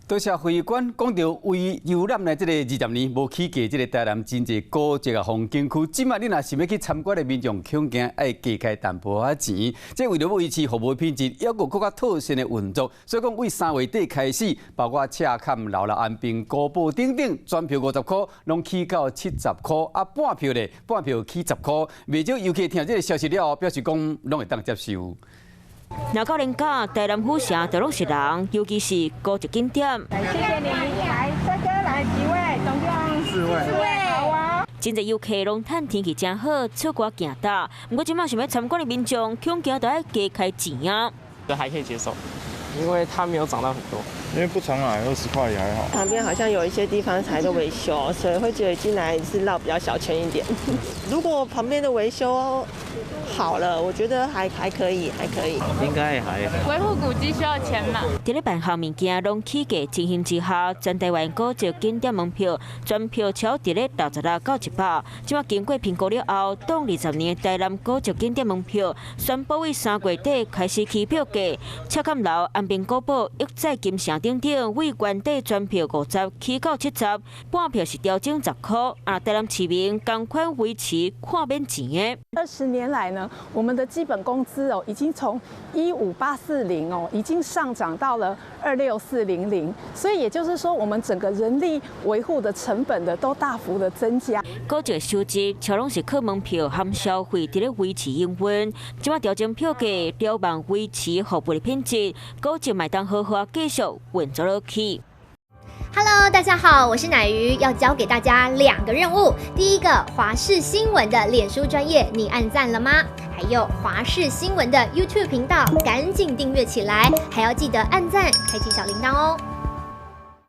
多谢会馆讲到为游览的这个20年无起价，这个台南真济古迹啊风景区，即卖你若想要去参观的民众，恐惊爱加开淡薄仔钱。这为了维持服务品质，要有更加特色的运作，所以讲为3月底开始，包括赤坎楼啦、安平古堡等等，全票50块，拢起到70块，啊半票咧，半票起10块。未少游客听这个消息了后，表示讲拢会当接受。 若到人家台南府城都拢是人，尤其是古迹景点。谢谢你，来这个来几位？总共4位，好啊。真侪游客拢趁天气真好，出国行搭。不过今麦想要参观的民众，恐惊都要加开钱啊。这还可以接受，因为它没有涨到很多。因为不常来，20块也还好。旁边好像有一些地方才在维修，所以会觉得进来是绕比较小圈一点。如果旁边的维修好了，我觉得还可以，应该还好。维护古迹需要钱嘛？伫咧办项物件拢起价情形之下，全台湾古迹景点门票全票超伫咧66到100。即马经过评估了后，当20年台南古迹景点门票宣布为3月底开始起票价，赤坎楼、安平古堡、玉仔金城等等，为原底全票50起到70，半票是调整10块。啊，台南市民同款维持看免钱的。20年来呢，我们的基本工资已经从15840已经上涨到了26400，所以也就是说，我们整个人力维护的成本都大幅的增加。古迹收集超拢是靠门票含消费伫咧维持营运，即马调整票价，了望维持服务的品质，古迹麦当好好继续运作落去。Hello， 大家好，我是乃瑜，要教给大家2个任务。第一个，华视新闻的脸书专页，你按赞了吗？还有华视新闻的 YouTube 频道，赶紧订阅起来，还要记得按赞，开启小铃铛哦。